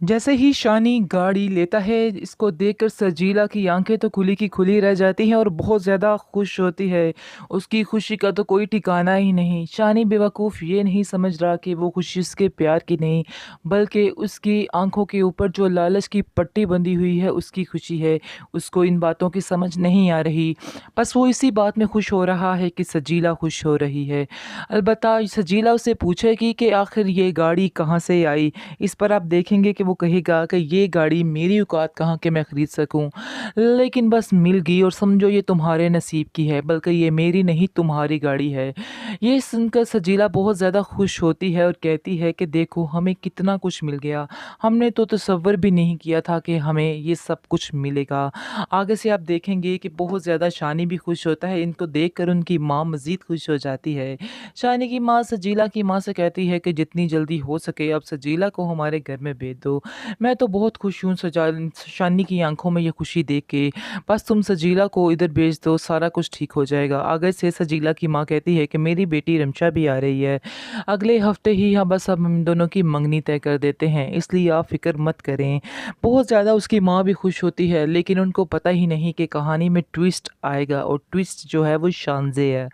जैसे ही शानी गाड़ी लेता है, इसको देखकर सजीला की आंखें तो खुली की खुली रह जाती हैं और बहुत ज़्यादा खुश होती है। उसकी खुशी का तो कोई ठिकाना ही नहीं। शानी बेवकूफ़ ये नहीं समझ रहा कि वो खुशी उसके प्यार की नहीं, बल्कि उसकी आंखों के ऊपर जो लालच की पट्टी बंधी हुई है उसकी खुशी है। उसको इन बातों की समझ नहीं आ रही। बस वो इसी बात में खुश हो रहा है कि सजीला खुश हो रही है। अलबत्ता सजीला उससे पूछेगी कि आखिर ये गाड़ी कहाँ से आई। इस पर आप देखेंगे कि वो कहेगा कि ये गाड़ी मेरी औकात कहाँ कि मैं ख़रीद सकूँ, लेकिन बस मिल गई और समझो ये तुम्हारे नसीब की है, बल्कि ये मेरी नहीं तुम्हारी गाड़ी है। ये सुनकर सजीला बहुत ज़्यादा खुश होती है और कहती है कि देखो हमें कितना कुछ मिल गया। हमने तो तसव्वुर भी नहीं किया था कि हमें ये सब कुछ मिलेगा। आगे से आप देखेंगे कि बहुत ज़्यादा शानी भी खुश होता है। इनको देखकर उनकी माँ मज़ीद खुश हो जाती है। शानी की माँ सजीला की माँ से कहती है कि जितनी जल्दी हो सके अब सजीला को हमारे घर में भेज दो। मैं तो बहुत खुश हूँ शानी की आंखों में ये खुशी देख के। बस तुम सजीला को इधर भेज दो, सारा कुछ ठीक हो जाएगा। आगे से सजीला की माँ कहती है कि मेरी बेटी रमशा भी आ रही है अगले हफ्ते ही। हाँ बस अब हम दोनों की मंगनी तय कर देते हैं, इसलिए आप फिक्र मत करें। बहुत ज़्यादा उसकी माँ भी खुश होती है, लेकिन उनको पता ही नहीं कि कहानी में ट्विस्ट आएगा और ट्विस्ट जो है वो शानज़े है।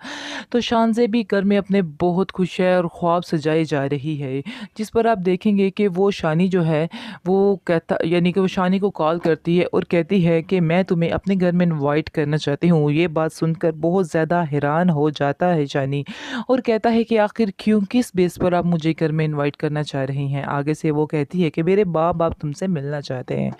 तो शानज़ें भी घर में अपने बहुत खुश है और ख्वाब सजाई जा रही है, जिस पर आप देखेंगे कि वो शानी जो है वो कहता यानी कि वो शानी को कॉल करती है और कहती है कि मैं तुम्हें अपने घर में इनवाइट करना चाहती हूँ। ये बात सुनकर बहुत ज़्यादा हैरान हो जाता है शानी और कहता है कि आखिर क्यों, किस बेस पर आप मुझे घर में इनवाइट करना चाह रही हैं। आगे से वो कहती है कि मेरे बाप बाप तुमसे मिलना चाहते हैं,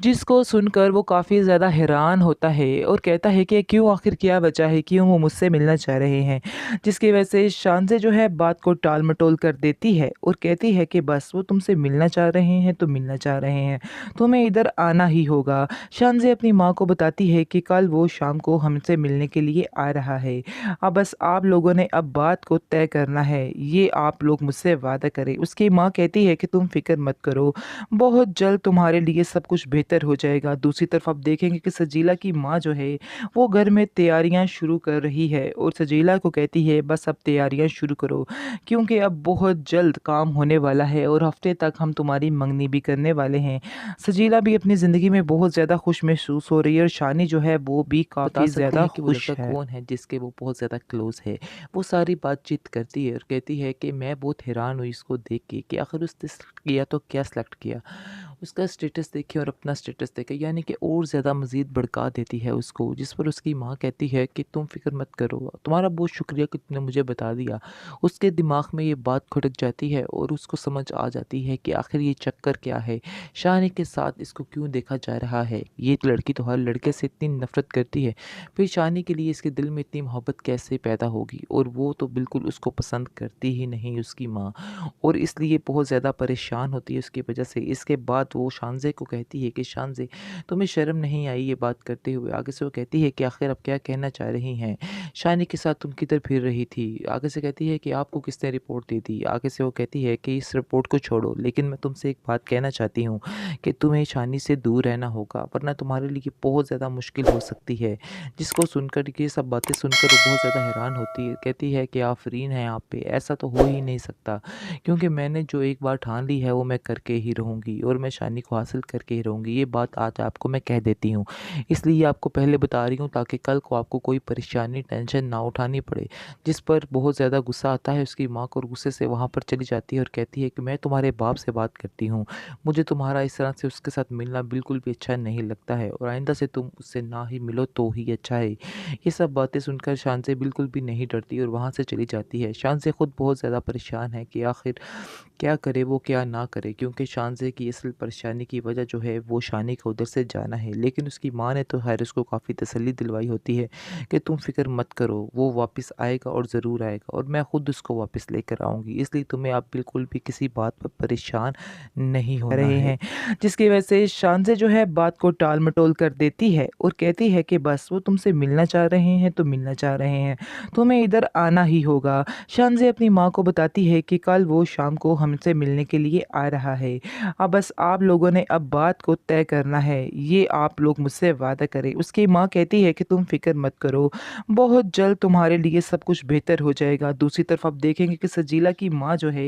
जिसको सुनकर वो काफ़ी ज़्यादा हैरान होता है और कहता है कि क्यों, आखिर क्या वजह है, क्यों वो मुझसे मिलना चाह रहे हैं। जिसकी वजह से शानज़े जो है बात को टाल-मटोल कर देती है और कहती है कि बस वो तुमसे मिलना चाह रहे हैं तो मिलना चाह रहे हैं, तुम्हें इधर आना ही होगा। शानज़े अपनी माँ को बताती है कि कल वो शाम को हमसे मिलने के लिए आ रहा है। अब बस आप लोगों ने अब बात को तय करना है, ये आप लोग मुझसे वादा करें। उसकी माँ कहती है कि तुम फ़िक्र मत करो, बहुत जल्द तुम्हारे लिए सब कुछ बेहतर हो जाएगा। दूसरी तरफ आप देखेंगे कि सजीला की माँ जो है वो घर में तैयारियां शुरू कर रही है और सजीला को कहती है बस अब तैयारियां शुरू करो, क्योंकि अब बहुत जल्द काम होने वाला है और हफ्ते तक हम तुम्हारी मंगनी भी करने वाले हैं। सजीला भी अपनी ज़िंदगी में बहुत ज़्यादा खुश महसूस हो रही है और शानी जो है वो भी बता काफ़ी सकते ज़्यादा हैं कि वो खुश लड़का है। कौन है जिसके वो बहुत ज़्यादा क्लोज़ है। वो सारी बातचीत करती है और कहती है कि मैं बहुत हैरान हुई इसको देख के कि आखिर उसने सेलेक्ट किया तो क्या सेलेक्ट किया। उसका स्टेटस देखे और अपना स्टेटस देखे, यानी कि और ज़्यादा मज़ीद भड़का देती है उसको, जिस पर उसकी माँ कहती है कि तुम फ़िक्र मत करो, तुम्हारा बहुत शुक्रिया कि तुमने मुझे बता दिया। उसके दिमाग में ये बात खटक जाती है और उसको समझ आ जाती है कि आखिर ये चक्कर क्या है, शानी के साथ इसको क्यों देखा जा रहा है। ये लड़की तो हर लड़के से इतनी नफ़रत करती है, फिर शानी के लिए इसके दिल में इतनी मोहब्बत कैसे पैदा होगी, और वो तो बिल्कुल उसको पसंद करती ही नहीं उसकी माँ, और इसलिए बहुत ज़्यादा परेशान होती है उसकी वजह से। इसके बाद वो शानज़े को कहती है कि शानज़े, तुम्हें शर्म नहीं आई ये बात करते हुए। आगे से वो कहती है कि आखिर आप क्या कहना चाह रही हैं, शानी के साथ तुम किधर फिर रही थी। आगे से कहती है कि आपको किसने रिपोर्ट दी थी। आगे से वो कहती है कि इस रिपोर्ट को छोड़ो, लेकिन मैं तुमसे एक बात कहना चाहती हूँ कि तुम्हें शानी से दूर रहना होगा, वरना तुम्हारे लिए बहुत ज़्यादा मुश्किल हो सकती है। जिसको सुनकर, ये सब बातें सुनकर वो बहुत ज़्यादा हैरान होती है। कहती है कि आफ़रीन है आप पे, ऐसा तो हो ही नहीं सकता, क्योंकि मैंने जो एक बार ठान ली है वो मैं करके ही रहूँगी और मैं शानी को हासिल करके ही रहूँगी। ये बात आज आपको मैं कह देती हूँ, इसलिए आपको पहले बता रही हूँ ताकि कल को आपको कोई परेशानी, टेंशन ना उठानी पड़े। जिस पर बहुत ज़्यादा गुस्सा आता है उसकी माँ को और गुस्से से वहाँ पर चली जाती है और कहती है कि मैं तुम्हारे बाप से बात करती हूँ, मुझे तुम्हारा इस तरह से उसके साथ मिलना बिल्कुल भी अच्छा नहीं लगता है और आइंदा से तुम उससे ना ही मिलो तो ही अच्छा है। ये सब बातें सुनकर शानज़े बिल्कुल भी नहीं डरती और वहाँ से चली जाती है। शानज़े खुद बहुत ज़्यादा परेशान है कि आखिर क्या करे वो, क्या ना करे, क्योंकि शानज़े की असल परेशानी की वजह जो है वो शानी का उधर से जाना है। लेकिन उसकी माँ ने तो खैर उसको काफ़ी तसल्ली दिलवाई होती है कि तुम फ़िक्र मत करो, वो वापस आएगा और ज़रूर आएगा और मैं खुद उसको वापस लेकर आऊँगी, इसलिए तुम्हें आप बिल्कुल भी किसी बात पर परेशान नहीं होना रहे है। हैं, जिसकी वजह से शानज़े जो है बात को टाल-मटोल कर देती है और कहती है कि बस वो तुमसे मिलना चाह रहे हैं तो मिलना चाह रहे हैं, तुम्हें इधर आना ही होगा। शानज़े अपनी माँ को बताती है कि कल वो शाम को हमसे मिलने के लिए आ रहा है। अब बस आप लोगों ने अब बात को तय करना है, ये आप लोग मुझसे वादा करें। उसकी माँ कहती है कि तुम फ़िक्र मत करो, बहुत जल्द तुम्हारे लिए सब कुछ बेहतर हो जाएगा। दूसरी तरफ आप देखेंगे कि सजीला की माँ जो है,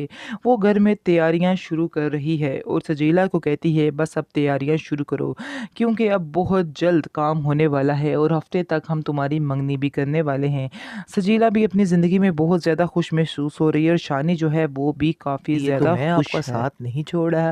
वो घर में तैयारियाँ शुरू कर रही है और सजीला को कहती है बस अब तैयारियाँ शुरू करो, क्योंकि अब बहुत जल्द काम होने वाला है और हफ़्ते तक हम तुम्हारी मंगनी भी करने वाले हैं। सजीला भी अपनी ज़िंदगी में बहुत ज़्यादा खुश महसूस हो रही है और शानी जो है वो भी काफ़ी ये तो ज़्यादा मैं खुश आपका है। साथ नहीं छोड़ा।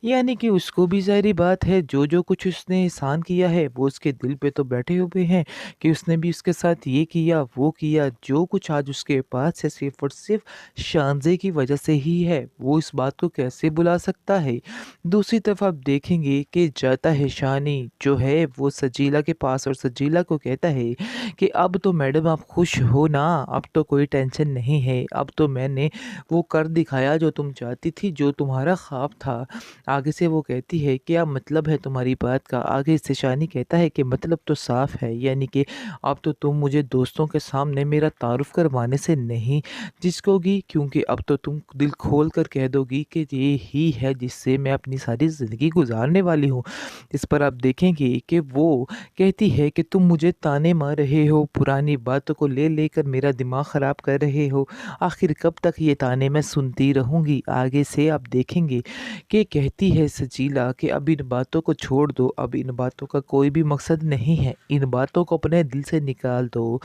यानी कि उसको भी ज़ाहिर-सी बात है जो कुछ उसने एहसान किया है वो उसके दिल पे तो बैठे हुए हैं कि उसने भी उसके साथ ये किया, वो किया। जो कुछ आज उसके पास है सिर्फ़ और सिर्फ़ शानज़े की वज़ह से ही है। वो इस बात को कैसे भुला सकता है? दूसरी तरफ आप देखेंगे कि जाता है शानी जो है वो सजीला के पास और सजीला को कहता है कि अब तो मैडम आप खुश हो ना, अब तो कोई टेंशन नहीं है। अब तो मैंने वो कर दिखाया जो तुम चाहती थी, जो तुम्हारा ख्वाब था। आगे से वो कहती है क्या मतलब है तुम्हारी बात का? आगे से शानी कहता है कि मतलब तो साफ़ है, यानी कि अब तो तुम मुझे दोस्तों के सामने मेरा तारुफ़ करवाने से नहीं झिझकोगी, क्योंकि अब तो तुम दिल खोल कर कह दोगी कि ये ही है जिससे मैं अपनी सारी ज़िंदगी गुज़ारने वाली हूँ। इस पर आप देखेंगे कि वो कहती है कि तुम मुझे ताने मार रहे हो, पुरानी बातों को ले लेकर मेरा दिमाग ख़राब कर रहे हो। आखिर कब तक ये ताने मैं सुनती रहूँगी? आगे से आप देखेंगे कि कहती है सजीला कि अब इन बातों को छोड़ दो, अब इन बातों का कोई भी मकसद नहीं है। इन बातों को अपने दिल से निकाल दो,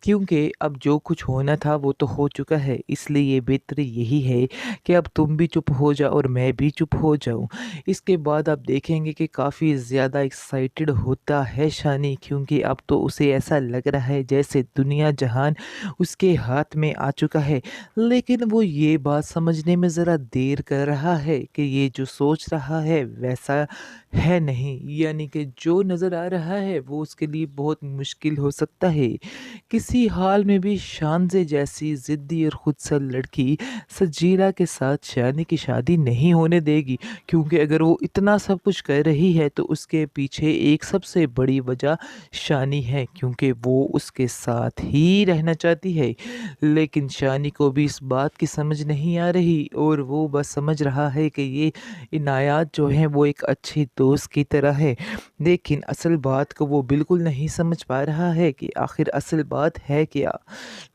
क्योंकि अब जो कुछ होना था वो तो हो चुका है। इसलिए बेहतर यही है कि अब तुम भी चुप हो जाओ और मैं भी चुप हो जाऊँ। इसके बाद आप देखेंगे कि काफ़ी ज़्यादा एक्साइटेड होता है शानी, क्योंकि अब तो उसे ऐसा लग रहा है जैसे दुनिया जहान उसके हाथ में आ चुका है। लेकिन वो ये बात समझने में ज़रा देर कर रहा है कि ये जो सोच रहा है वैसा है नहीं, यानी कि जो नज़र आ रहा है वो उसके लिए बहुत मुश्किल हो सकता है। किसी हाल में भी शानज़े जैसी ज़िद्दी और खुदसर लड़की सजीला के साथ शानी की शादी नहीं होने देगी, क्योंकि अगर वो इतना सब कुछ कर रही है तो उसके पीछे एक सबसे बड़ी वजह शानी है, क्योंकि वो उसके साथ ही रहना चाहती है। लेकिन शानी को भी इस बात की समझ नहीं आ रही और वो बस समझ रहा है कि ये इनायत जो है वो एक अच्छी दोस्त की तरह है। लेकिन असल बात को वो बिल्कुल नहीं समझ पा रहा है कि आखिर असल बात है क्या।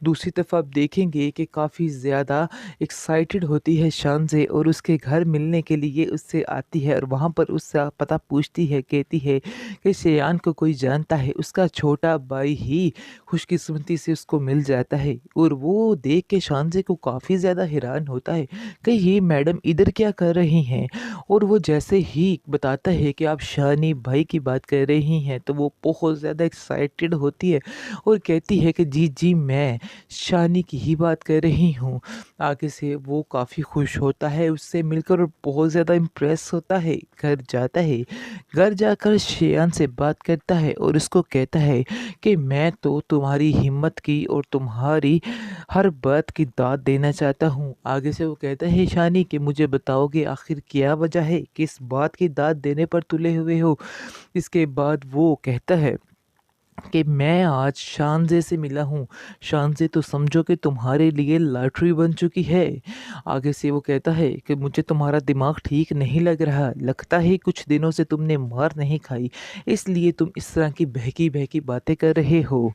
दूसरी तरफ आप देखेंगे कि काफ़ी ज़्यादा एक्साइटेड होती है शानज़े और उसके घर मिलने के लिए उससे आती है और वहाँ पर उससे पता पूछती है, कहती है कि शेयान को कोई जानता है। उसका छोटा भाई ही खुशकिस्मती से उसको मिल जाता है और वो देख के शानज़े को काफ़ी ज़्यादा हैरान होता है कि ये मैडम इधर क्या कर रही हैं। और वो जैसे ही बताता है कि आप शानी भाई की बात कर रही हैं तो वो बहुत ज़्यादा एक्साइटेड होती है और कहती है कि जी जी मैं शानी की ही बात कर रही हूँ। आगे से वो काफ़ी खुश होता है उससे मिलकर और बहुत ज़्यादा इम्प्रेस होता है। घर जाता है, घर जाकर शेयान से बात करता है और उसको कहता है कि मैं तो तुम्हारी हिम्मत की और तुम्हारी हर बात की दाद देना चाहता हूँ। आगे से वो कहता है शानी कि मुझे बताओगे आखिर क्या वजह है, किस बात की दाद देने पर तुले हुए हो। इसके बाद वो कहता है कि मैं आज शानज़े से मिला हूँ। शानज़े तो समझो कि तुम्हारे लिए लॉटरी बन चुकी है। आगे से वो कहता है कि मुझे तुम्हारा दिमाग ठीक नहीं लग रहा। लगता है कुछ दिनों से तुमने मार नहीं खाई, इसलिए तुम इस तरह की बहकी-बहकी बातें कर रहे हो।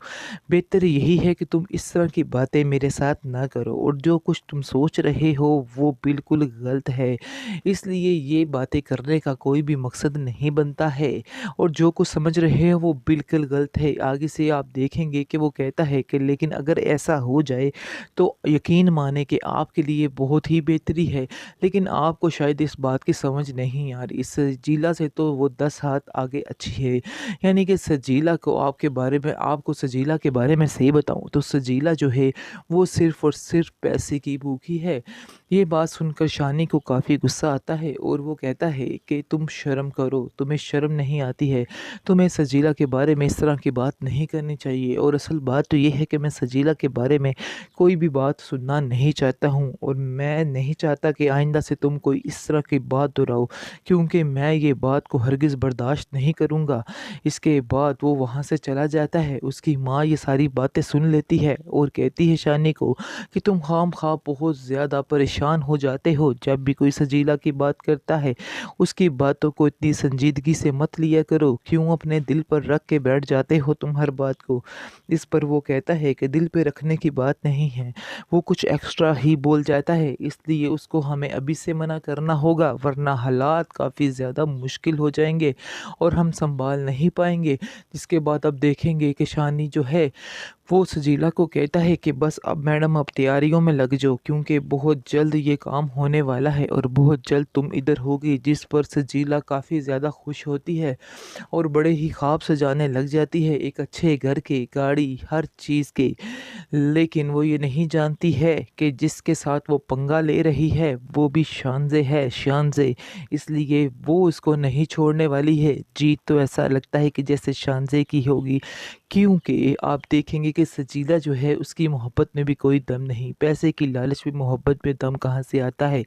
बेहतर यही है कि तुम इस तरह की बातें मेरे साथ ना करो और जो कुछ तुम सोच रहे हो वो बिल्कुल गलत है। इसलिए ये बातें करने का कोई भी मकसद नहीं बनता है और जो कुछ समझ रहे हो वो बिल्कुल गलत है। आगे से आप देखेंगे कि वो कहता है कि लेकिन अगर ऐसा हो जाए तो यकीन माने कि आपके लिए बहुत ही बेहतरी है, लेकिन आपको शायद इस बात की समझ नहीं आ रही। इस सजीला से तो वो 10 हाथ आगे अच्छी है। यानी कि सजीला को आपके बारे में आपको सजीला के बारे में सही बताऊँ तो सजीला जो है वो सिर्फ़ और सिर्फ़ पैसे की भूखी है। ये बात सुनकर शानी को काफ़ी गुस्सा आता है और वो कहता है कि तुम शर्म करो, तुम्हें शर्म नहीं आती है। तुम्हें सजीला के बारे में इस तरह की बात नहीं करनी चाहिए और असल बात तो ये है कि मैं सजीला के बारे में कोई भी बात सुनना नहीं चाहता हूँ और मैं नहीं चाहता कि आइंदा से तुम कोई इस तरह की बात दोहराओ, क्योंकि मैं ये बात को हरगिज़ बर्दाश्त नहीं करूँगा। इसके बाद वो वहाँ से चला जाता है। उसकी माँ ये सारी बातें सुन लेती है और कहती है शानी को कि तुम खामखा बहुत ज़्यादा परेशान परेशान हो जाते हो जब भी कोई सजीला की बात करता है। उसकी बातों को इतनी संजीदगी से मत लिया करो, क्यों अपने दिल पर रख के बैठ जाते हो तुम हर बात को। इस पर वो कहता है कि दिल पे रखने की बात नहीं है, वो कुछ एक्स्ट्रा ही बोल जाता है, इसलिए उसको हमें अभी से मना करना होगा, वरना हालात काफ़ी ज़्यादा मुश्किल हो जाएंगे और हम संभाल नहीं पाएंगे। जिसके बाद अब देखेंगे कि शानी जो है वो सजीला को कहता है कि बस अब मैडम आप तैयारियों में लग जाओ, क्योंकि बहुत जल्द ये काम होने वाला है और बहुत जल्द तुम इधर होगी। जिस पर सजीला काफ़ी ज़्यादा खुश होती है और बड़े ही ख्वाब सजाने लग जाती है, एक अच्छे घर के, गाड़ी, हर चीज़ के। लेकिन वो ये नहीं जानती है कि जिसके साथ वो पंगा ले रही है वो भी शानज़े है, शानज़े। इसलिए वो उसको नहीं छोड़ने वाली है। जीत तो ऐसा लगता है कि जैसे शानज़े की होगी, क्योंकि आप देखेंगे कि सजीला जो है उसकी मोहब्बत में भी कोई दम नहीं। पैसे की लालच में मोहब्बत में दम कहाँ से आता है?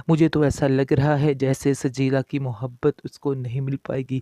मुझे तो ऐसा लग रहा है जैसे सजीला की मोहब्बत उसको नहीं मिल पाएगी,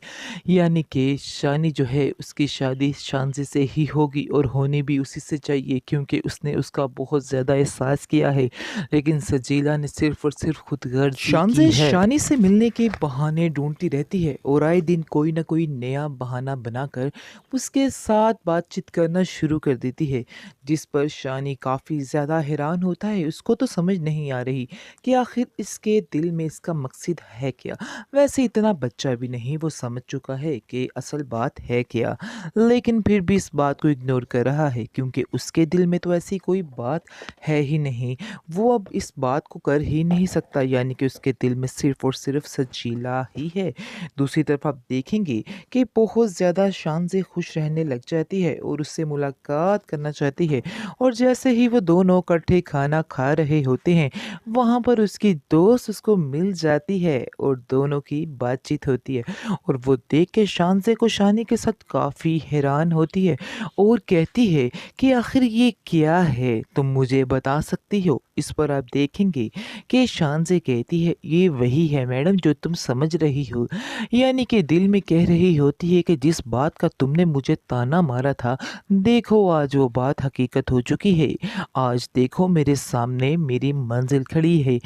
यानी कि शानी जो है उसकी शादी शानज़ी से ही होगी और होनी भी उसी से चाहिए, क्योंकि उसने उसका बहुत ज़्यादा एहसास किया है। लेकिन सजीला ने सिर्फ़ और सिर्फ़ खुदगर्ज़ी की शानज़े है। शानी से मिलने के बहाने ढूँढती रहती है और आए दिन कोई न कोई नया बहाना बनाकर उसके साथ बातचीत करना शुरू कर देती है, जिस पर शानी काफ़ी ज़्यादा हैरान होता है। उसको तो समझ नहीं आ रही कि आखिर इसके दिल में इसका मकसद है क्या? वैसे इतना बच्चा भी नहीं, वो समझ चुका है कि असल बात है क्या, लेकिन फिर भी इस बात को इग्नोर कर रहा है, क्योंकि उसके दिल में तो ऐसी कोई बात है ही नहीं। वो अब इस बात को कर ही नहीं सकता, यानी कि उसके दिल में सिर्फ़ और सिर्फ़ सजीला ही है। दूसरी तरफ आप देखेंगे कि बहुत ज़्यादा शान से खुश रहने लग जाती है और उससे मुलाकात करना चाहती है, और जैसे ही वो दोनों इकट्ठे खाना खा रहे होते हैं, वहाँ पर उसकी दोस्त उसको मिल जाती है और दोनों की बातचीत होती है। और वो देख के शानज़े को शानी के साथ काफ़ी हैरान होती है और कहती है कि आखिर ये क्या है, तुम मुझे बता सकती हो? इस पर आप देखेंगे कि शानज़े कहती है, ये वही है मैडम जो तुम समझ रही हो, यानी कि दिल में कह रही होती है कि जिस बात का तुमने मुझे ताना मारा था, देखो आज वो बात हकीकत हो चुकी है। आज देखो मेरे सामने मेरी मंजिल खड़ी है।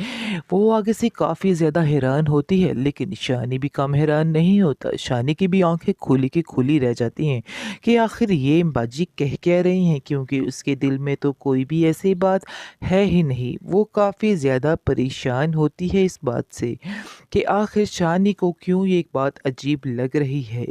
वो आगे से काफ़ी ज़्यादा हैरान होती है, लेकिन शानी भी कम हैरान नहीं होता। शानी की भी आंखें खुली की खुली रह जाती हैं कि आखिर ये बाजी कह क्या रही हैं, क्योंकि उसके दिल में तो कोई भी ऐसी बात है ही नहीं। वो काफ़ी ज़्यादा परेशान होती है इस बात से कि आखिर शानी को क्यों ये एक बात अजीब लग रही है।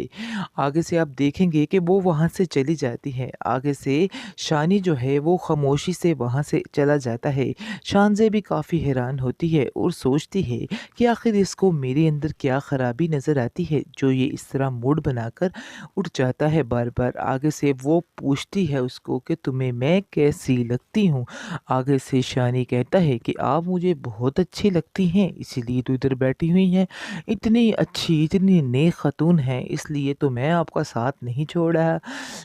आगे से आप देखेंगे कि वो वहाँ से चली जाती है। आगे से शानी जो है वो खामोशी से वहाँ से चला जाता है। शानज़े भी काफ़ी हैरान होती है और सोचती है कि आखिर इसको मेरे अंदर क्या ख़राबी नज़र आती है जो ये इस तरह मूड बनाकर उठ जाता है बार बार। आगे से वो पूछती है उसको कि तुम्हें मैं कैसी लगती हूँ। आगे से शानी कहता है कि आप मुझे बहुत अच्छी लगती हैं, इसीलिए तो इधर बैठी हुई हैं। इतनी अच्छी, इतनी नेक खातून हैं, इसलिए तो मैं आपका साथ नहीं छोड़ रहा।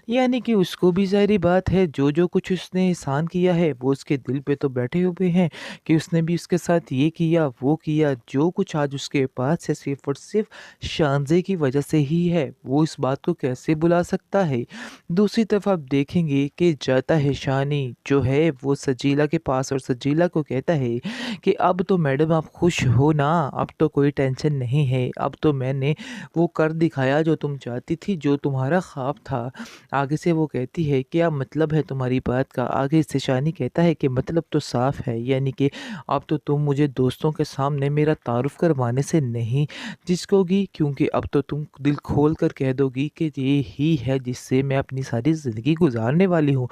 यानी कि उसको भी ज़ाहिर बात है, जो कुछ उसने एहसान किया है वो उसके दिल पे तो बैठे हुए हैं कि उसने भी उसके साथ ये किया, वो किया। जो कुछ आज उसके पास है सिर्फ़ और सिर्फ़ शानज़े की वजह से ही है। वो इस बात को कैसे भुला सकता है? दूसरी तरफ आप देखेंगे कि जाता है शानी जो है वो सजीला के पास और सजीला को कहता है कि अब तो मैडम आप खुश हो ना, अब तो कोई टेंशन नहीं है, अब तो मैंने वो कर दिखाया जो तुम चाहती थी, जो तुम्हारा ख्वाब था। आगे से वो कहती है क्या मतलब है तुम्हारी बात का? आगे से शानी कहता है कि मतलब तो साफ है, यानी कि अब तो तुम मुझे दोस्तों के सामने मेरा तारुफ करवाने से नहीं झिझकोगी, क्योंकि अब तो तुम दिल खोल कर कह दोगी कि ये ही है जिससे मैं अपनी सारी ज़िंदगी गुजारने वाली हूँ।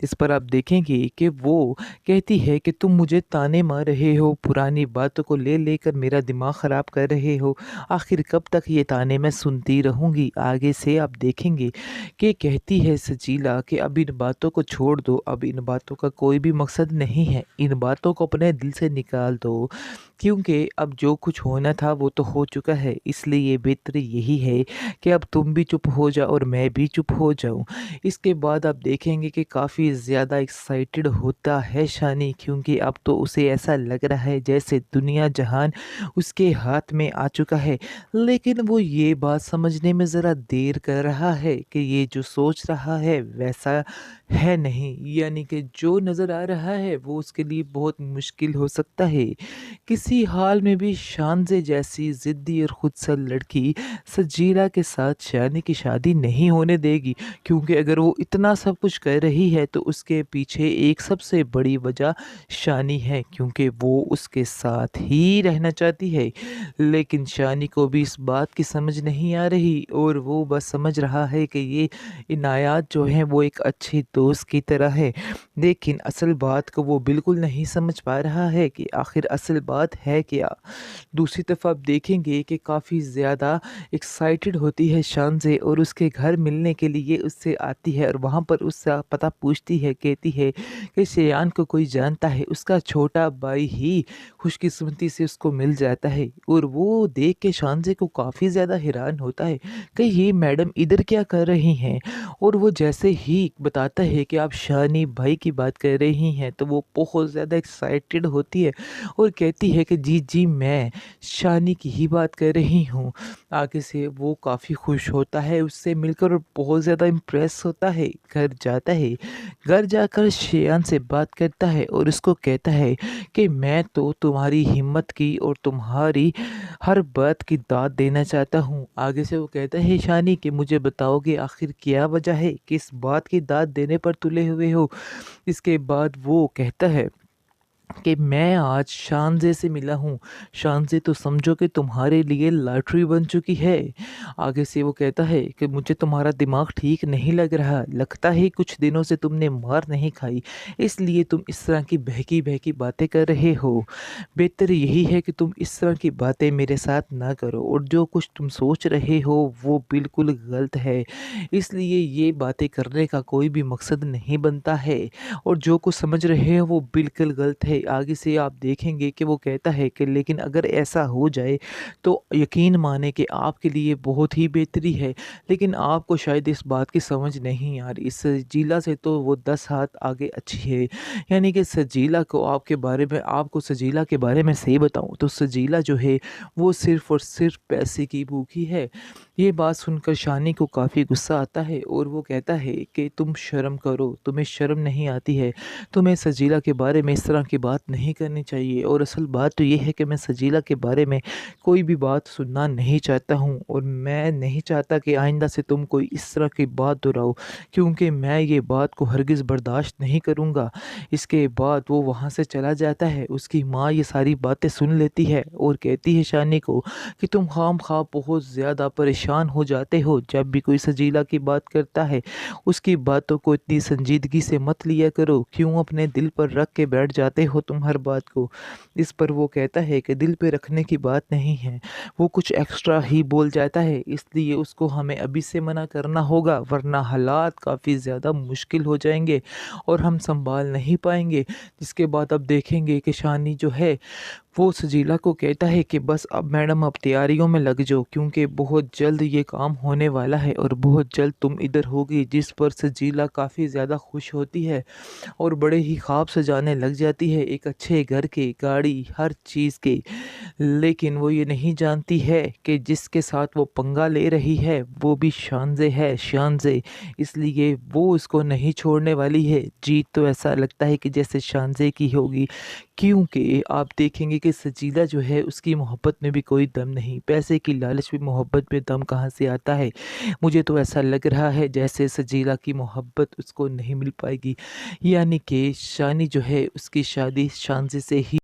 इस पर आप देखेंगे कि वो कहती है कि तुम मुझे ताने मार रहे हो, पुरानी बातों को ले लेकर मेरा दिमाग ख़राब कर रहे हो। आखिर कब तक ये ताने मैं सुनती रहूँगी? आगे से आप देखेंगे कि कहती है सजीला कि अब इन बातों को छोड़ दो, अब इन बातों का कोई भी मकसद नहीं है। इन बातों को अपने दिल से निकाल दो क्योंकि अब जो कुछ होना था वो तो हो चुका है, इसलिए बेहतर यही है कि अब तुम भी चुप हो जाओ और मैं भी चुप हो जाऊँ। इसके बाद आप देखेंगे कि काफ़ी ज़्यादा एक्साइटेड होता है शानी, क्योंकि अब तो उसे ऐसा लग रहा है जैसे दुनिया जहान उसके हाथ में आ चुका है। लेकिन वो ये बात समझने में ज़रा देर कर रहा है कि ये जो सोच रहा है वैसा है नहीं, यानी कि जो नज़र आ रहा है वो उसके लिए बहुत मुश्किल हो सकता है। किसी हाल में भी शानज़े जैसी ज़िद्दी और खुदसर लड़की सजीला के साथ शानी की शादी नहीं होने देगी, क्योंकि अगर वो इतना सब कुछ कर रही है तो उसके पीछे एक सबसे बड़ी वजह शानी है, क्योंकि वो उसके साथ ही रहना चाहती है। लेकिन शानी को भी इस बात की समझ नहीं आ रही और वो बस समझ रहा है कि ये इनायत जो है वो एक अच्छे दोस्त की तरह है। लेकिन असल बात को वो बिल्कुल नहीं समझ पा रहा है कि आखिर असल बात है क्या। दूसरी तरफ आप देखेंगे कि काफ़ी ज़्यादा एक्साइटेड होती है शानज़े और उसके घर मिलने के लिए उससे आती है और वहाँ पर उसका पता पूछती है, कहती है कि शेयान को कोई जानता है। उसका छोटा भाई ही खुशकिस्मती से उसको मिल जाता है और वो देख के शानज़े को काफ़ी ज़्यादा हैरान होता है कि ये मैडम इधर क्या कर रही हैं। और वो जैसे ही बताता है कि आप शानी भाई की बात कर रही हैं तो वो बहुत ज़्यादा एक्साइटेड होती है और कहती है कि जी जी मैं शानी की ही बात कर रही हूँ। आगे से वो काफ़ी खुश होता है उससे मिलकर और बहुत ज़्यादा इम्प्रेस होता है। घर जाता है, घर जाकर शेयान से बात करता है और उसको कहता है कि मैं तो तुम्हारी हिम्मत की और तुम्हारी हर बात की दाद देना चाहता हूँ। आगे से वो कहता है शानी कि मुझे बताओगे आखिर क्या वजह है, किस बात की दाद देने पर तुले हुए हो। इसके बाद वो कहता है कि मैं आज शानज़े से मिला हूँ। शानज़े तो समझो कि तुम्हारे लिए लॉटरी बन चुकी है। आगे से वो कहता है कि मुझे तुम्हारा दिमाग ठीक नहीं लग रहा। लगता है कुछ दिनों से तुमने मार नहीं खाई, इसलिए तुम इस तरह की बहकी-बहकी बातें कर रहे हो। बेहतर यही है कि तुम इस तरह की बातें मेरे साथ ना करो और जो कुछ तुम सोच रहे हो वो बिल्कुल गलत है। इसलिए ये बातें करने का कोई भी मकसद नहीं बनता है और जो कुछ समझ रहे हो वो बिल्कुल गलत है। आगे से आप देखेंगे कि वो कहता है कि लेकिन अगर ऐसा हो जाए तो यकीन माने कि आपके लिए बहुत ही बेहतरी है, लेकिन आपको शायद इस बात की समझ नहीं आ रही। सजीला से तो वो 10 हाथ आगे अच्छी है। यानी कि सजीला को आपके बारे में आपको सजीला के बारे में सही बताऊँ तो सजीला जो है वो सिर्फ़ और सिर्फ़ पैसे की भूखी है। ये बात सुनकर शानी को काफ़ी गुस्सा आता है और वो कहता है कि तुम शर्म करो, तुम्हें शर्म नहीं आती है। तुम्हें सजीला के बारे में इस तरह की बात नहीं करनी चाहिए और असल बात तो ये है कि मैं सजीला के बारे में कोई भी बात सुनना नहीं चाहता हूँ और मैं नहीं चाहता कि आइंदा से तुम कोई इस तरह की बात दोहराओ, क्योंकि मैं ये बात को हरगिज़ बर्दाश्त नहीं करूँगा। इसके बाद वो वहाँ से चला जाता है। उसकी माँ ये सारी बातें सुन लेती है और कहती है शानी को कि तुम खामखा बहुत ज़्यादा परेशान हो जाते हो जब भी कोई सजीला की बात करता है। उसकी बातों को इतनी संजीदगी से मत लिया करो, क्यों अपने दिल पर रख के बैठ जाते हो तुम हर बात को। इस पर वो कहता है कि दिल पे रखने की बात नहीं है, वो कुछ एक्स्ट्रा ही बोल जाता है, इसलिए उसको हमें अभी से मना करना होगा वरना हालात काफ़ी ज़्यादा मुश्किल हो जाएंगे और हम संभाल नहीं पाएंगे। जिसके बाद अब देखेंगे कि शानी जो है वो सजीला को कहता है कि बस अब मैडम आप तैयारियों में लग जाओ, क्योंकि बहुत जल्द ये काम होने वाला है और बहुत जल्द तुम इधर होगी। जिस पर सजीला काफ़ी ज़्यादा खुश होती है और बड़े ही ख्वाब सजाने लग जाती है एक अच्छे घर के, गाड़ी, हर चीज़ के। लेकिन वो ये नहीं जानती है कि जिसके साथ वो पंगा ले रही है वो भी शानज़े है, शानज़े। इसलिए वो उसको नहीं छोड़ने वाली है। जीत तो ऐसा लगता है कि जैसे शानज़े की होगी, क्योंकि आप देखेंगे कि सजीला जो है उसकी मोहब्बत में भी कोई दम नहीं। पैसे की लालच में मोहब्बत में दम कहाँ से आता है। मुझे तो ऐसा लग रहा है जैसे सजीला की मोहब्बत उसको नहीं मिल पाएगी, यानी कि शानी जो है उसकी शादी शानज़े से ही